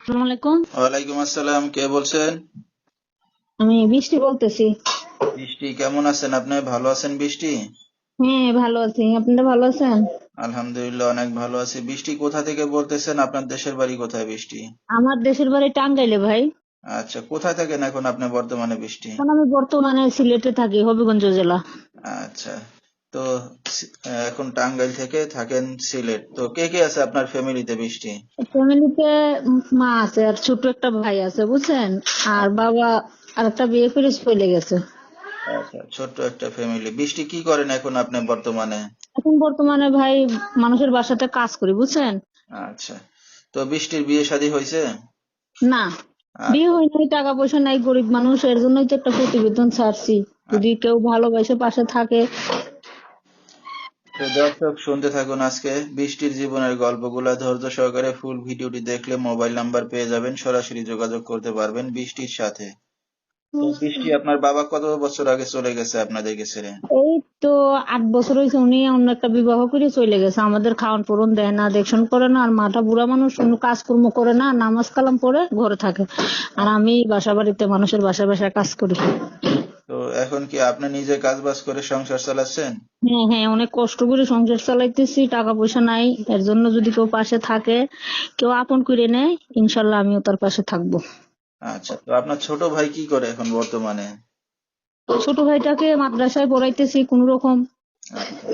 আসসালামু আলাইকুম। ওয়ালাইকুম আসসালাম। কে বলছেন? আমি বৃষ্টি বলতেছি। বৃষ্টি, কেমন আছেন আপনি? ভালো আছেন বৃষ্টি? হ্যাঁ, ভালো আছি। আপনারা ভালো আছেন? আলহামদুলিল্লাহ, অনেক ভালো আছি। বৃষ্টি, কোথা থেকে বলতেছেন? আপনার দেশের বাড়ি কোথায় বৃষ্টি? আমার দেশের বাড়ি টাঙ্গাইলে ভাই। আচ্ছা, কোথায় থাকেন এখন আপনি বর্তমানে বৃষ্টি? এখন আমি বর্তমানে সিলেটে থাকি, হবিগঞ্জ জেলা। আচ্ছা, তো এখন টাঙ্গাইল থেকে থাকেন সিলেট। তো কে কে আছে আপনার ফ্যামিলিতে বৃষ্টি? ফ্যামিলিতে মা আছে আর ছোট একটা ভাই আছে, বুঝছেন। আর বাবা আর একটা বিয়ে করে চলে গেছে। আচ্ছা, ছোট্ট একটা ফ্যামিলি। বৃষ্টি, কি করেন এখন আপনি বর্তমানে? এখন বর্তমানে ভাই মানুষের বাসাতে কাজ করি, বুঝছেন। আচ্ছা, তো বৃষ্টির বিয়ে শাদী হয়েছে? না, বিয়ে আচ্ছা। হয় নাই, টাকা পয়সা নাই, গরিব মানুষ, এর জন্যই তো একটা প্রতিবেদন ছাড়ছি। যদি কেউ ভালোবাসে পাশে থাকে। তো দর্শক, শুনতে থাকুন আজকে বৃষ্টির জীবনের গল্পগুলা ধৈর্য সহকারে। ফুল ভিডিওটি দেখলে মোবাইল নাম্বার পেয়ে যাবেন, সরাসরি যোগাযোগ করতে পারবেন বৃষ্টির সাথে। তো বৃষ্টি, আপনার বাবা কত বছর আগে চলে গেছে আপনাদেরকে ছেড়ে? এই তো 8 বছর হয়েছে, উনি অন্য একটা বিবাহ করে চলে গেছে। আমাদের খাওয়ান পরন দেয় না, দেখশন করে না। আর মাটা বুড়া মানুষ, কোনো কাজকর্ম করে না, নামাজ কালাম পড়ে ঘরে থাকে। আর আমি বাসা বাড়িতে মানুষের বাসায় বাসায় কাজ করি। তো এখন কি আপনি নিজে কাজ বাজ করে সংসার চালাচ্ছেন? হ্যাঁ হ্যাঁ, অনেক কষ্ট করে সংসার চালাইতেছি, টাকা পয়সা নাই। এর জন্য যদি কেউ পাশে থাকে, কেউ আপন করে নেয়, ইনশাল্লাহ আমিও তার পাশে থাকবো। আচ্ছা, তো আপনার ছোট ভাই কি করে এখন বর্তমানে? ছোট ভাইটাকে মাদ্রাসায় পড়াইতেছি কোন রকম আচ্ছা,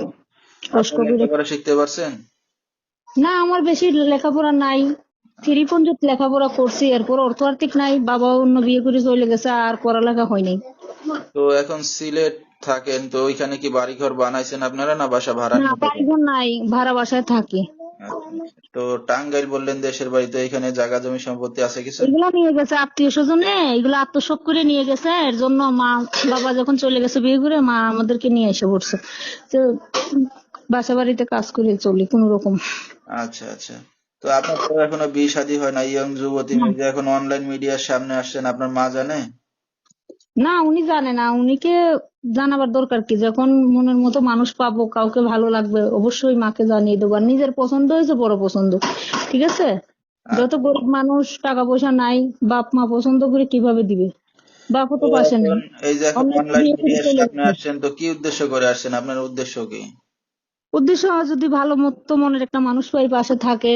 কষ্ট আপনি করে। লেখাপড়া শিখতে পারছেন? না, আমার বেশি লেখাপড়া নাই। থ্রি পর্যন্ত লেখাপড়া করছি, এরপর অর্থ আর্থিক নাই, বাবা অন্য বিয়ে করে চলে গেছে, আর পড়ালেখা হয়নি। তো এখন সিলেট থাকেন, তো ওইখানে কি বাড়িঘর বানাইছেন আপনারা, না বাসা ভাড়া না, নিয়ে থাকেন? বাড়িঘর নাই, ভাড়া বাসায় থাকি। আচ্ছা আচ্ছা। তো টাঙ্গাইল বললেন দেশের বাড়ি, তো এখানে জায়গা জমি সম্পত্তি আছে কিছু? এগুলা নিয়ে গেছে আত্মীয় স্বজনে, এগুলো আত্মসাৎ করে নিয়ে গেছে। এর জন্য মা, বাবা যখন চলে গেছে বিয়ে করে, মা আমাদেরকে নিয়ে এসে পড়ছে। তো বাসা বাড়িতে কাজ করে চলি কোন রকম। আচ্ছা আচ্ছা। তো আপনার তো এখনো বিয়ে শাদী হয় না, ইয়ং যুবতী না মেয়ে যে এখন অনলাইন মিডিয়ার সামনে আসছেন, আপনার মা জানে? না, উনি জানে না। উনিকে জানাবার দরকার কি? যখন মনের মতো মানুষ পাবো, কাউকে ভালো লাগবে, অবশ্যই মাকে জানিয়ে দেবো। আর নিজের পছন্দ হয়েছে বড় পছন্দ, ঠিক আছে। যত আচ্ছা। গরিব মানুষ, টাকা পয়সা নাই, বাপ মা পছন্দ করে কিভাবে দিবে? বাপও তো তো পাশে নেই। এখন এই যে এখন অনেক অনলাইন বিয়ে করে মিডিয়ার চলে সামনে গেছে। আসছেন, তো কি উদ্দেশ্য করে আসছেন? আপনার উদ্দেশ্য কি? উদ্দেশ্য, যদি ভালো মতো মনের একটা মানুষ পাই পাশে থাকে,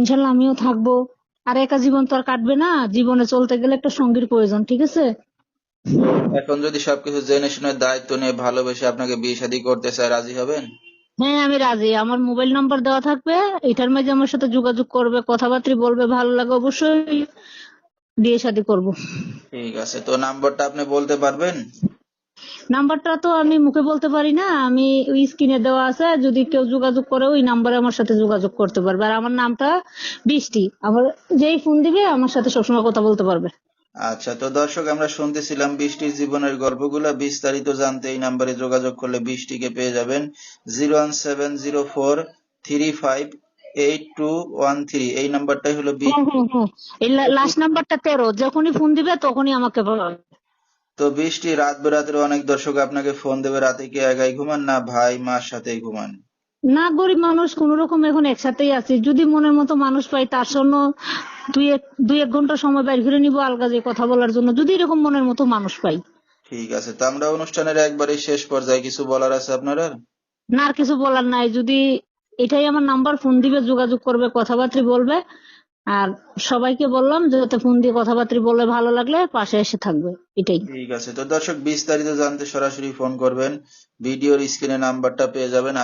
ইনশাল্লাহ আমিও থাকবো। আর একা জীবন তো আর কাটবে না, জীবনে চলতে গেলে একটা সঙ্গীর প্রয়োজন, ঠিক আছে। তো এখন যদি সবকিছু জেনে শুনে দায়িত্ব নিয়ে ভালোবেসে আপনাকে বিয়ে শাদী করতে চায়, রাজি হবেন? হ্যাঁ, আমি রাজি। আমার মোবাইল নাম্বার দেওয়া থাকবে, এটার মাঝে আমার সাথে যোগাযোগ করবে, কথাবার্তা বলবে, ভালো লাগে অবশ্যই বিয়ে শাদী করবো। ঠিক আছে, তো নাম্বারটা আপনি বলতে পারবেন? নাম্বারটা তো আমি মুখে বলতে পারি না, আমি ওই স্ক্রিনে দেওয়া আছে, যদি কেউ যোগাযোগ করে ওই নাম্বারে আমার সাথে যোগাযোগ করতে পারবে। আর আমার নামটা বৃষ্টি। আমার যেই ফোন দিবে আমার সাথে সবসময় কথা বলতে পারবে। আচ্ছা, তো দর্শক, আমরা শুনতেছিলাম বৃষ্টির জীবনের গল্পগুলা। বিস্তারিত জানতে এই নাম্বারে যোগাযোগ করলে বৃষ্টিকে পেয়ে যাবেন। 01704358213, এই নাম্বারটাই হলো হ্যাঁ বৃষ্টি। হ্যাঁ হ্যাঁ, এই লাস্ট নাম্বারটা 13। যখনই ফোন দিবে তখনই আমাকে পাবে। তো বৃষ্টি, রাত বেরাতের অনেক দর্শক আপনাকে ফোন দেবে, রাতে কি একাই ঘুমান, না ভাই মার সাথেই ঘুমান? না, গরিব মানুষ, কোন রকম এখন একসাথেই আছি। যদি মনের মতো মানুষ পাই, তার জন্য দুই এক ঘন্টা সময় বাইর করে নিবো আলগা যে কথা বলার জন্য, যদি এরকম মনের মতো মানুষ পাই। ঠিক আছে, তো আমরা অনুষ্ঠানের একবারে শেষ পর্যায়ে কিছু বলার আছে আপনার? না, আর কিছু বলার নাই। যদি এটাই আমার নাম্বার, ফোন দিবে, যোগাযোগ করবে, কথাবার্তা বলবে। আর সবাইকে বললাম যাতে ফোন দিয়ে কথাবার্তা বলে, ভালো লাগলে পাশে এসে থাকবে, এটাই। ঠিক আছে, তো দর্শক, বিস্তারিত জানতে সরাসরি ফোন করবেন। ভিডিওর স্ক্রিনে নাম্বারটা পেয়ে যাবেন।